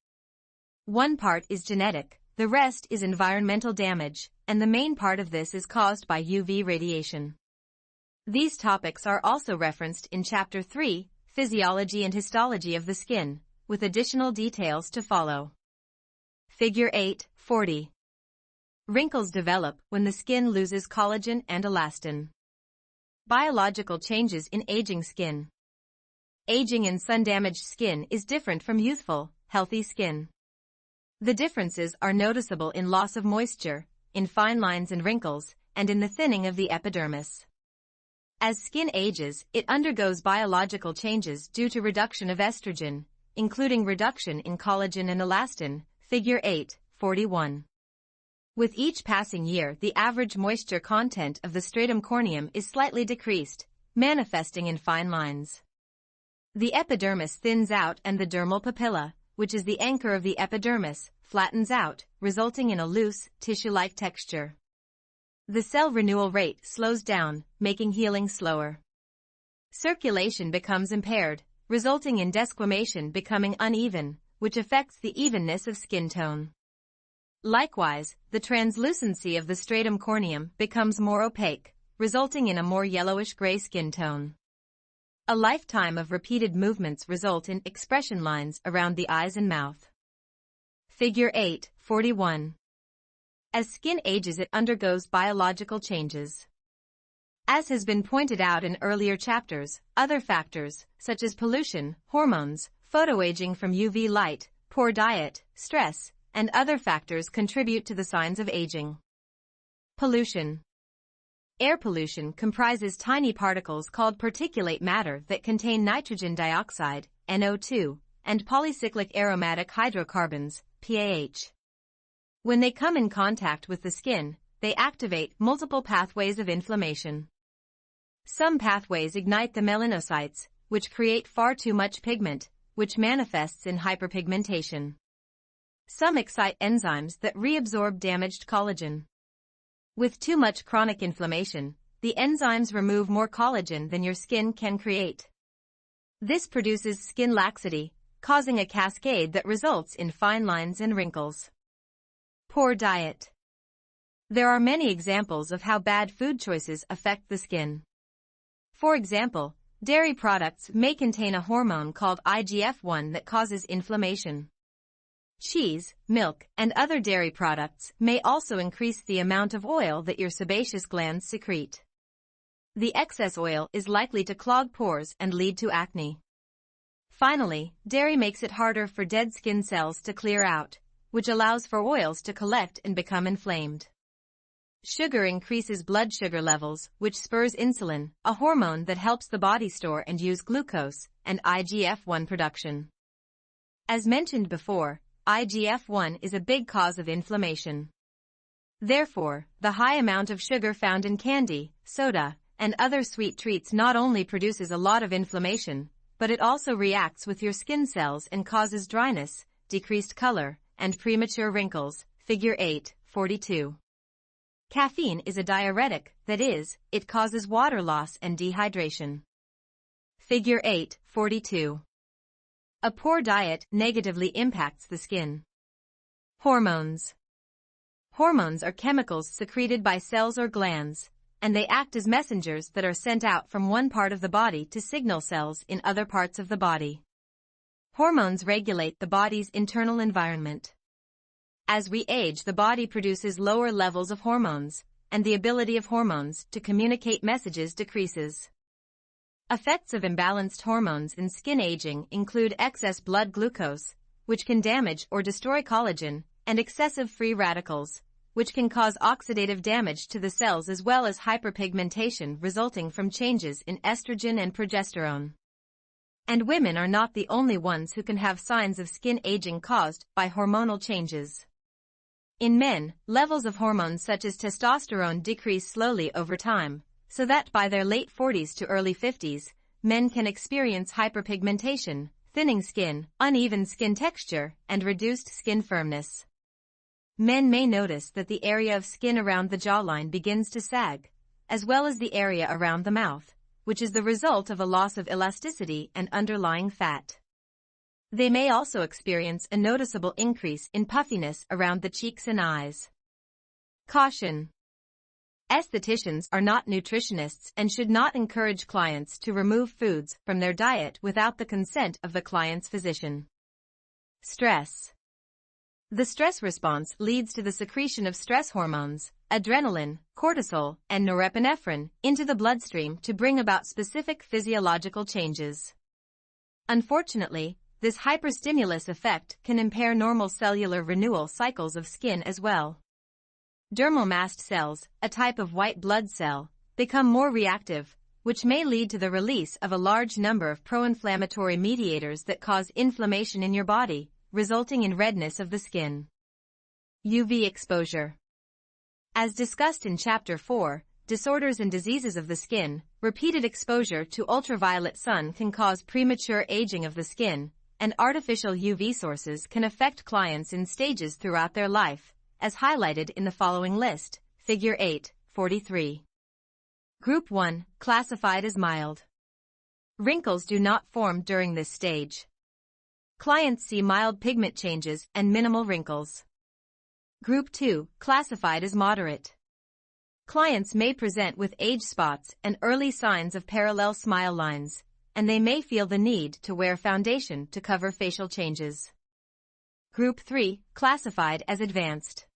A: One part is genetic, the rest is environmental damage, and the main part of this is caused by UV radiation. These topics are also referenced in Chapter 3, Physiology and Histology of the Skin, with additional details to follow. Figure 8:40. Wrinkles develop when the skin loses collagen and elastin. Biological changes in aging skin. Aging in sun-damaged skin is different from youthful, healthy skin. The differences are noticeable in loss of moisture, in fine lines and wrinkles, and in the thinning of the epidermis. As skin ages, it undergoes biological changes due to reduction of estrogen, including reduction in collagen and elastin. Figure 8:41. With each passing year, the average moisture content of the stratum corneum is slightly decreased, manifesting in fine lines. The epidermis thins out and the dermal papilla, which is the anchor of the epidermis, flattens out, resulting in a loose, tissue-like texture. The cell renewal rate slows down, making healing slower. Circulation becomes impaired, resulting in desquamation becoming uneven, which affects the evenness of skin tone. Likewise, the translucency of the stratum corneum becomes more opaque, resulting in a more yellowish-gray skin tone. A lifetime of repeated movements result in expression lines around the eyes and mouth. Figure 8:41. As skin ages, it undergoes biological changes. As has been pointed out in earlier chapters, other factors, such as pollution, hormones, photoaging from UV light, poor diet, stress, and other factors contribute to the signs of aging. Pollution. Air pollution comprises tiny particles called particulate matter that contain nitrogen dioxide, NO2, and polycyclic aromatic hydrocarbons, PAH. When they come in contact with the skin, they activate multiple pathways of inflammation. Some pathways ignite the melanocytes, which create far too much pigment, which manifests in hyperpigmentation. Some excite enzymes that reabsorb damaged collagen. With too much chronic inflammation, the enzymes remove more collagen than your skin can create. This produces skin laxity, causing a cascade that results in fine lines and wrinkles. Poor diet. There are many examples of how bad food choices affect the skin. For example, dairy products may contain a hormone called IGF-1 that causes inflammation. Cheese, milk, and other dairy products may also increase the amount of oil that your sebaceous glands secrete. The excess oil is likely to clog pores and lead to acne. Finally, dairy makes it harder for dead skin cells to clear out, which allows for oils to collect and become inflamed. Sugar increases blood sugar levels, which spurs insulin, a hormone that helps the body store and use glucose, and IGF-1 production. As mentioned before, IGF-1 is a big cause of inflammation. Therefore, the high amount of sugar found in candy, soda, and other sweet treats not only produces a lot of inflammation, but it also reacts with your skin cells and causes dryness, decreased color, and premature wrinkles. Figure 8.42. Caffeine is a diuretic, that is, it causes water loss and dehydration. Figure 8.42. A poor diet negatively impacts the skin. Hormones. Hormones are chemicals secreted by cells or glands, and they act as messengers that are sent out from one part of the body to signal cells in other parts of the body. Hormones regulate the body's internal environment. As we age, the body produces lower levels of hormones, and the ability of hormones to communicate messages decreases. Effects of imbalanced hormones in skin aging include excess blood glucose, which can damage or destroy collagen, and excessive free radicals, which can cause oxidative damage to the cells, as well as hyperpigmentation resulting from changes in estrogen and progesterone. And women are not the only ones who can have signs of skin aging caused by hormonal changes. In men, levels of hormones such as testosterone decrease slowly over time, so that by their late 40s to early 50s, men can experience hyperpigmentation, thinning skin, uneven skin texture, and reduced skin firmness. Men may notice that the area of skin around the jawline begins to sag, as well as the area around the mouth, which is the result of a loss of elasticity and underlying fat. They may also experience a noticeable increase in puffiness around the cheeks and eyes. Caution. Estheticians are not nutritionists and should not encourage clients to remove foods from their diet without the consent of the client's physician. Stress. The stress response leads to the secretion of stress hormones, adrenaline, cortisol, and norepinephrine, into the bloodstream to bring about specific physiological changes. Unfortunately, this hyperstimulus effect can impair normal cellular renewal cycles of skin as well. Dermal mast cells, a type of white blood cell, become more reactive, which may lead to the release of a large number of pro-inflammatory mediators that cause inflammation in your body, resulting in redness of the skin. UV exposure. As discussed in Chapter 4, Disorders and Diseases of the Skin, repeated exposure to ultraviolet sun can cause premature aging of the skin, and artificial UV sources can affect clients in stages throughout their life, as highlighted in the following list. Figure 8.43. Group 1, classified as mild. Wrinkles do not form during this stage. Clients see mild pigment changes and minimal wrinkles. Group 2, classified as moderate. Clients may present with age spots and early signs of parallel smile lines, and they may feel the need to wear foundation to cover facial changes. Group 3, classified as advanced.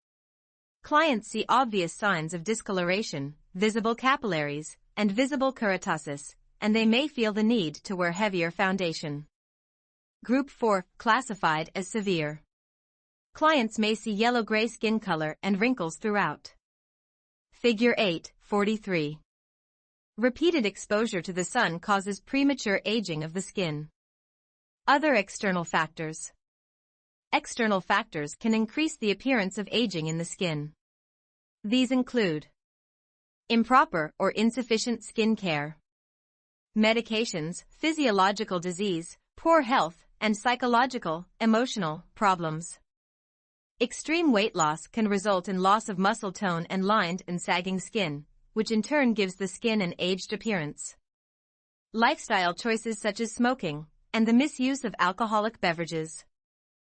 A: Clients see obvious signs of discoloration, visible capillaries, and visible keratosis, and they may feel the need to wear heavier foundation. Group 4, classified as severe. Clients may see yellow-gray skin color and wrinkles throughout. Figure 8.43. Repeated exposure to the sun causes premature aging of the skin. Other external factors. External factors can increase the appearance of aging in the skin. These include improper or insufficient skin care, medications, physiological disease, poor health, and psychological, emotional problems. Extreme weight loss can result in loss of muscle tone and lined and sagging skin, which in turn gives the skin an aged appearance. Lifestyle choices such as smoking and the misuse of alcoholic beverages.